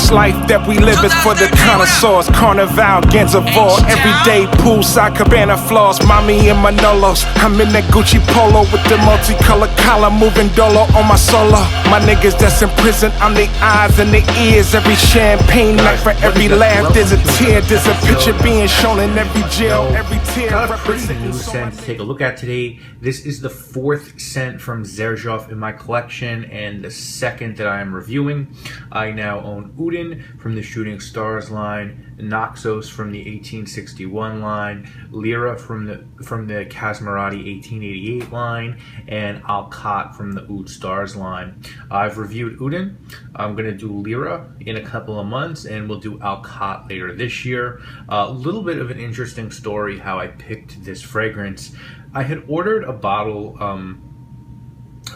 This life that we live is for the connoisseurs. Carnival, Ganzavore, everyday poolside cabana floors. Mommy and Manolos, I'm in that Gucci polo with the multicolored collar, moving dolo on my solo. My niggas that's in prison, I'm the eyes and the ears. Every champagne night, for every laugh there's a tear. There's a picture being shown in every jail, every tear. Got a pretty new scent to take a look at today. This is the 4th scent from Xerjoff in my collection and the 2nd that I am reviewing. I now own Udin from the Shooting Stars line, Naxos from the 1861 line, Lyra from the Kazmarati 1888 line, and Alcott from the Oud Stars line. I've reviewed Udin. I'm going to do Lyra in a couple of months, and we'll do Alcott later this year. A little bit of an interesting story how I picked this fragrance. I had ordered a bottle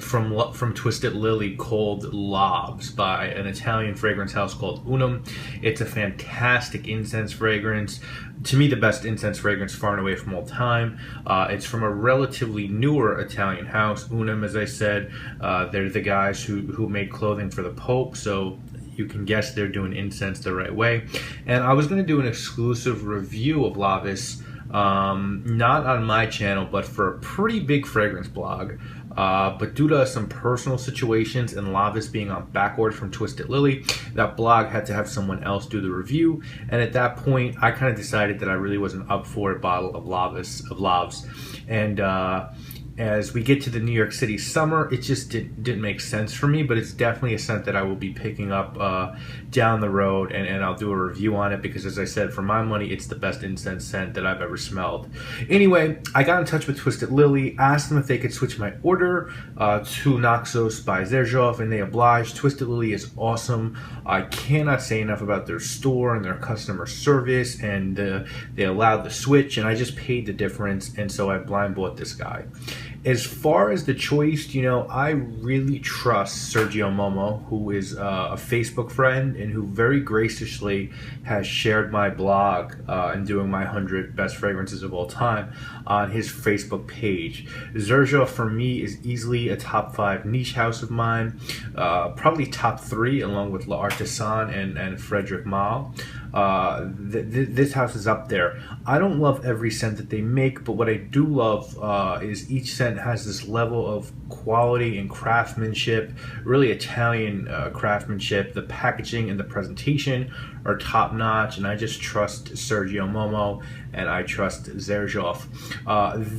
from Twisted Lily called Lavs by an Italian fragrance house called Unum. It's a fantastic incense fragrance. To me, the best incense fragrance far and away from all time. It's from a relatively newer Italian house. Unum, as I said, they're the guys who made clothing for the Pope, so you can guess they're doing incense the right way. And I was going to do an exclusive review of Lavis, not on my channel, but for a pretty big fragrance blog. But due to some personal situations and Lavis being on backward from Twisted Lily, that blog had to have someone else do the review. And at that point, I kind of decided that I really wasn't up for a bottle of Lavs. And as we get to the New York City summer, it just didn't make sense for me, but it's definitely a scent that I will be picking up down the road, and I'll do a review on it because, as I said, for my money, it's the best incense scent that I've ever smelled. Anyway, I got in touch with Twisted Lily, asked them if they could switch my order to Naxos by Xerjoff, and they obliged. Twisted Lily is awesome. I cannot say enough about their store and their customer service, and they allowed the switch, and I just paid the difference, and so I blind bought this guy. As far as the choice, you know, I really trust Sergio Momo, who is a Facebook friend and who very graciously has shared my blog and doing my 100 best fragrances of all time on his Facebook page. Xerjoff, for me, is easily a top 5 niche house of mine, probably top 3 along with L'Artisan and Frederic Malle. This house is up there. I don't love every scent that they make, but what I do love is each scent has this level of quality and craftsmanship, really Italian craftsmanship. The packaging and the presentation are top notch, and I just trust Sergio Momo and I trust Xerjoff.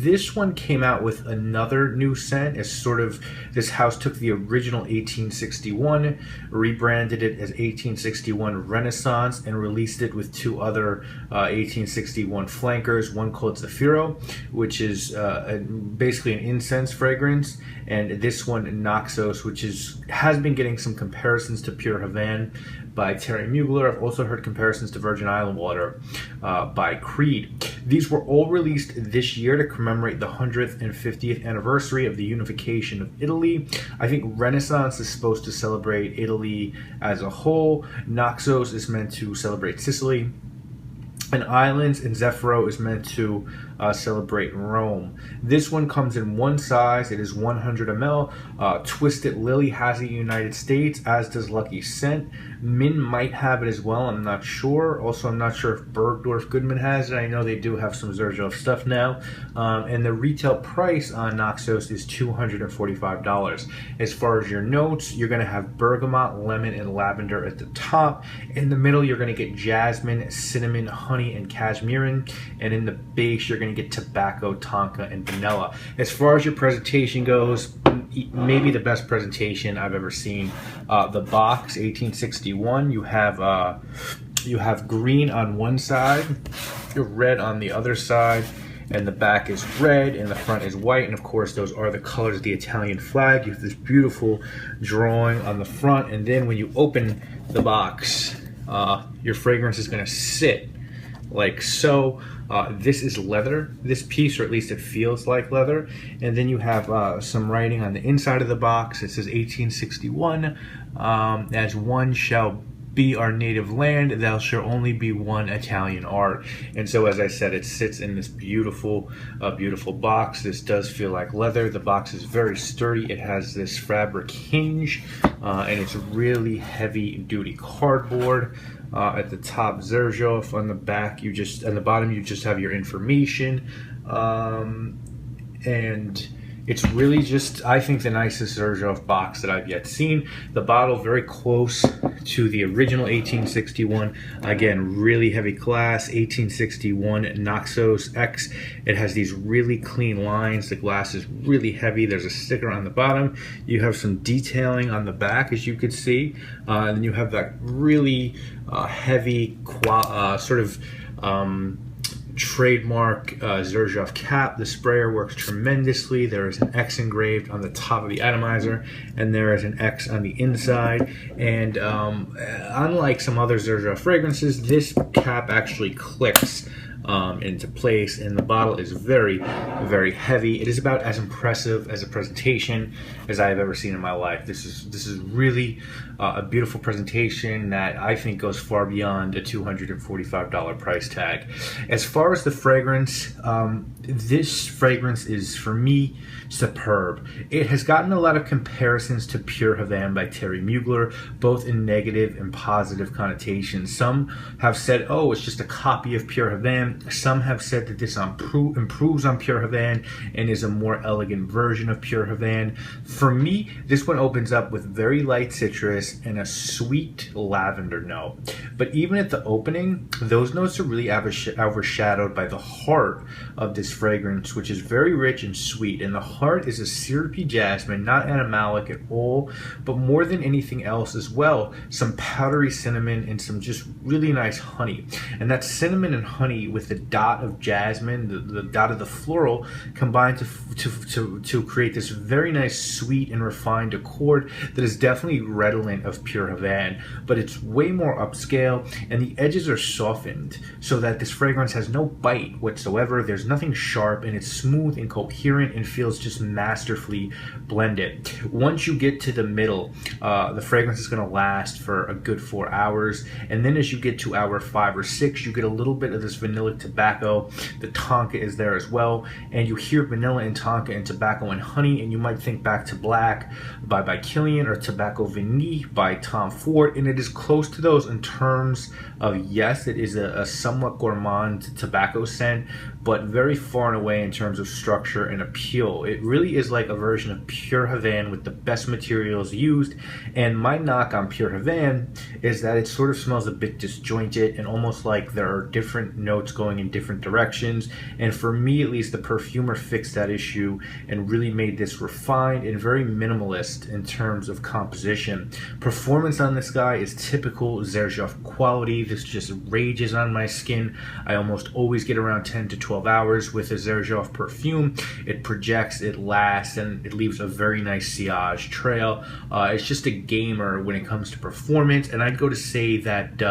This one came out with another new scent. As sort of, this house took the original 1861, rebranded it as 1861 Renaissance, and released it with 2 other 1861 flankers. One called Zafiro, which is basically an incense fragrance, and this one Naxos, which has been getting some comparisons to Pure Havane by Terry Mugler. I've also heard comparisons to Virgin Island Water by Creed. These were all released this year to commemorate the 100th and 50th anniversary of the unification of Italy. I think Renaissance is supposed to celebrate Italy as a whole. Naxos is meant to celebrate Sicily and islands, and Zafiro is meant to celebrate Rome. This one comes in one size. It is 100 ml. Twisted Lily has it in the United States, as does Lucky Scent. Min might have it as well, I'm not sure. Also, I'm not sure if Bergdorf Goodman has it. I know they do have some Xerjoff stuff now. And the retail price on Naxos is $245. As far as your notes, you're going to have bergamot, lemon, and lavender at the top. In the middle, you're going to get jasmine, cinnamon, honey, and cashmeran. And in the base, you're going to get tobacco, tonka, and vanilla. As far as your presentation goes, maybe the best presentation I've ever seen. The box, 1861. You have green on one side, red on the other side, and the back is red and the front is white, and of course those are the colors of the Italian flag. You have this beautiful drawing on the front, and then when you open the box, your fragrance is going to sit like so. This is leather, this piece, or at least it feels like leather. And then you have some writing on the inside of the box. It says 1861, as one shall be our native land, thou shall only be one Italian art. And so, as I said, it sits in this beautiful, beautiful box. This does feel like leather. The box is very sturdy. It has this fabric hinge, and it's really heavy-duty cardboard. At the top, Xerjoff. On the back, on the bottom, you just have your information. And it's really just, I think, the nicest Xerjoff box that I've yet seen. The bottle very close to the original 1861. Again, really heavy glass, 1861 Naxos X. It has these really clean lines. The glass is really heavy. There's a sticker on the bottom. You have some detailing on the back, as you could see. And then you have that really heavy trademark Xerjoff cap. The sprayer works tremendously. There is an X engraved on the top of the atomizer, and there is an X on the inside. And unlike some other Xerjoff fragrances, this cap actually clicks into place, and the bottle is very, very heavy. It is about as impressive as a presentation as I have ever seen in my life. This is really a beautiful presentation that I think goes far beyond a $245 price tag. As far as the fragrance, this fragrance is, for me, superb. It has gotten a lot of comparisons to Pure Havane by Terry Mugler, both in negative and positive connotations. Some have said, oh, it's just a copy of Pure Havane. Some have said that this improves on Pure Havane and is a more elegant version of Pure Havane. For me, this one opens up with very light citrus and a sweet lavender note. But even at the opening, those notes are really overshadowed by the heart of this fragrance, which is very rich and sweet. And the heart is a syrupy jasmine, not animalic at all, but more than anything else as well, some powdery cinnamon and some just really nice honey. And that cinnamon and honey with the dot of jasmine, the dot of the floral, combined to create this very nice, sweet and refined accord that is definitely redolent of Pure Havane, but it's way more upscale, and the edges are softened so that this fragrance has no bite whatsoever. There's nothing sharp, and it's smooth and coherent and feels just masterfully blended. Once you get to the middle, the fragrance is going to last for a good 4 hours, and then as you get to hour 5 or 6, you get a little bit of this vanilla tobacco. The tonka is there as well, and you hear vanilla and tonka and tobacco and honey, and you might think back to Black by Killian or Tobacco Vanille by Tom Ford, and it is close to those in terms of, yes, it is a somewhat gourmand tobacco scent, but very far and away in terms of structure and appeal. It really is like a version of Pure Havane with the best materials used, and my knock on Pure Havane is that it sort of smells a bit disjointed and almost like there are different notes going in different directions, and for me at least, the perfumer fixed that issue and really made this refined and very minimalist in terms of composition. Performance on this guy is typical Xerjoff quality. This just rages on my skin. I almost always get around 10 to 12 hours with a Xerjoff perfume. It projects, it lasts, and it leaves a very nice sillage trail. It's just a gamer when it comes to performance, and I'd go to say that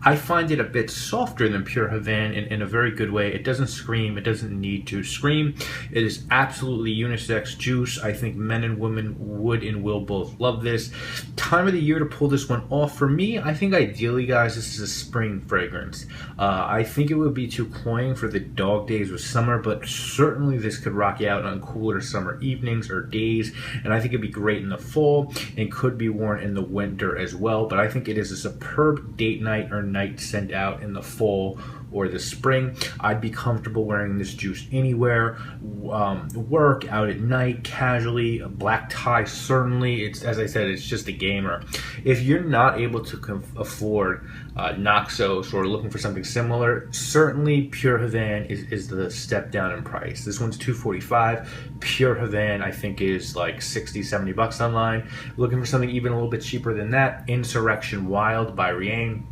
I find it a bit softer than Pure Havane in a very good way. It doesn't scream. It doesn't need to scream. It is absolutely unisex juice. I think men and women would and will both love this. Time of the year to pull this one off, for me, I think ideally, guys, this is a spring fragrance. I think it would be too cloying for the dog days of summer, but certainly this could rock you out on cooler summer evenings or days, and I think it'd be great in the fall and could be worn in the winter as well. But I think it is a superb date night or night scent out in the fall or the spring. I'd be comfortable wearing this juice anywhere, work, out at night, casually, a black tie certainly. It's, as I said, it's just a gamer. If you're not able to afford Naxos or looking for something similar, certainly Pure Havane is the step down in price. This one's $245. Pure Havane I think is like 60, 70 bucks online. Looking for something even a little bit cheaper than that, Insurrection Wild by Rien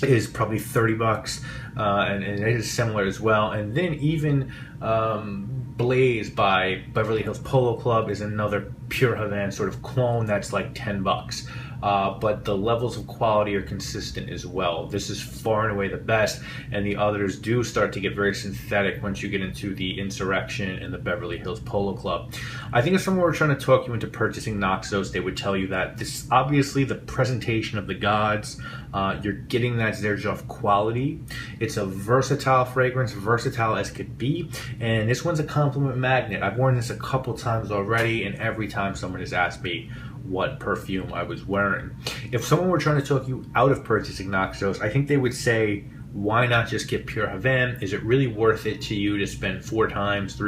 is probably 30 bucks, and it is similar as well. And then even Blaze by Beverly Hills Polo Club is another Pure Havane sort of clone that's like 10 bucks. but the levels of quality are consistent as well. This is far and away the best, and the others do start to get very synthetic once you get into the Insurrection and the Beverly Hills Polo Club. I think if someone were trying to talk you into purchasing Naxos, they would tell you that this obviously the presentation of the gods. You're getting that Xerjoff quality. It's a versatile fragrance, versatile as could be, and this one's a compliment magnet. I've worn this a couple times already, and every time someone has asked me what perfume I was wearing. If someone were trying to talk you out of purchasing Naxos, I think they would say, why not just get Pure Havane? Is it really worth it to you to spend 3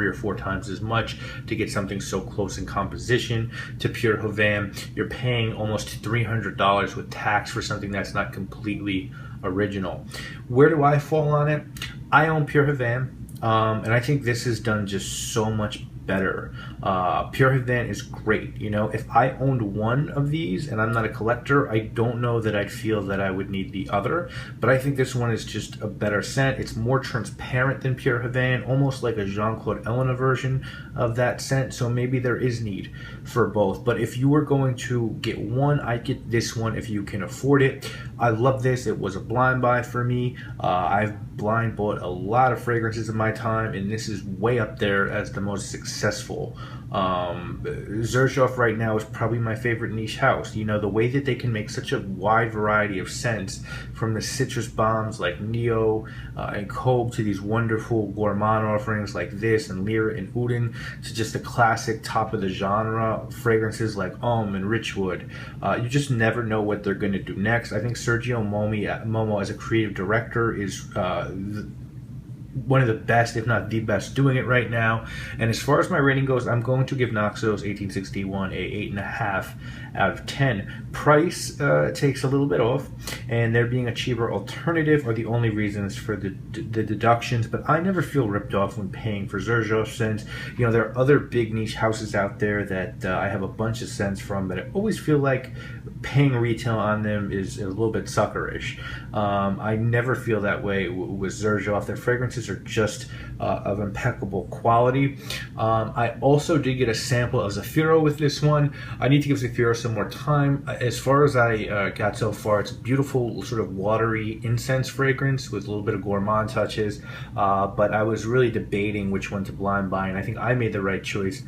or 4 times as much to get something so close in composition to Pure Havane? You're paying almost $300 with tax for something that's not completely original. Where do I fall on it? I own Pure Havane, and I think this is done just so much better. Pure Havane is great. You know, if I owned one of these and I'm not a collector, I don't know that I'd feel that I would need the other, but I think this one is just a better scent. It's more transparent than Pure Havane, almost like a Jean-Claude Elena version of that scent, so maybe there is need for both. But if you were going to get one, I'd get this one if you can afford it. I love this. It was a blind buy for me. I've blind bought a lot of fragrances in my time, and this is way up there as the most successful. Xerjoff right now is probably my favorite niche house. You know, the way that they can make such a wide variety of scents, from the citrus bombs like Neo and Kobe to these wonderful gourmand offerings like this and Lyra and Uden, to just the classic top of the genre fragrances like and Richwood. You just never know what they're going to do next. I think Sergio Momo as a creative director is one of the best, if not the best, doing it right now. And as far as my rating goes, I'm going to give Naxos 1861 a 8.5 out of 10. Price takes a little bit off, and there being a cheaper alternative are the only reasons for the deductions, but I never feel ripped off when paying for Xerjoff scents. You know, there are other big niche houses out there that I have a bunch of scents from, but I always feel like paying retail on them is a little bit suckerish. I never feel that way with Xerjoff. Their fragrances are just of impeccable quality. I also did get a sample of Zafiro with this one. I need to give Zafiro some more time. As far as I got so far, it's a beautiful sort of watery incense fragrance with a little bit of gourmand touches, but I was really debating which one to blind buy, and I think I made the right choice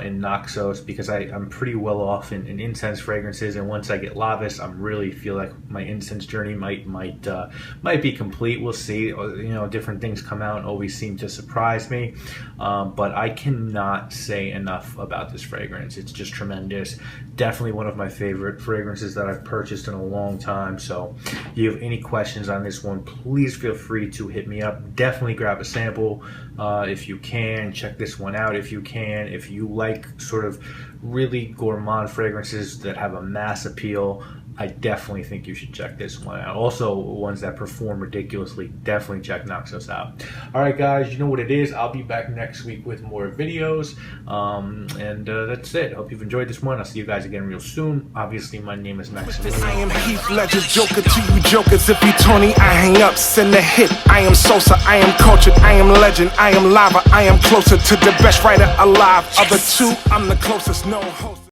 in Naxos, because I'm pretty well off in incense fragrances, and once I get Lavis, I really feel like my incense journey might be complete. We'll see. You know, different things come out and always seem to surprise me, but I cannot say enough about this fragrance. It's just tremendous. Definitely one of my favorite fragrances that I've purchased in a long time. So if you have any questions on this one, please feel free to hit me up. Definitely grab a sample if you can. Check this one out if you can. If you like sort of really gourmand fragrances that have a mass appeal, I definitely think you should check this one out. Also, ones that perform ridiculously, definitely check Naxos out. All right, guys, you know what it is. I'll be back next week with more videos, and that's it. Hope you've enjoyed this one. I'll see you guys again real soon. Obviously, my name is Maximilian. I am Heath Ledger, Joker to you jokers. If you Tony, I hang up, send a hit. I am Sosa, I am cultured, I am legend, I am lava, I am closer to the best writer alive. Other two, I'm the closest, no host.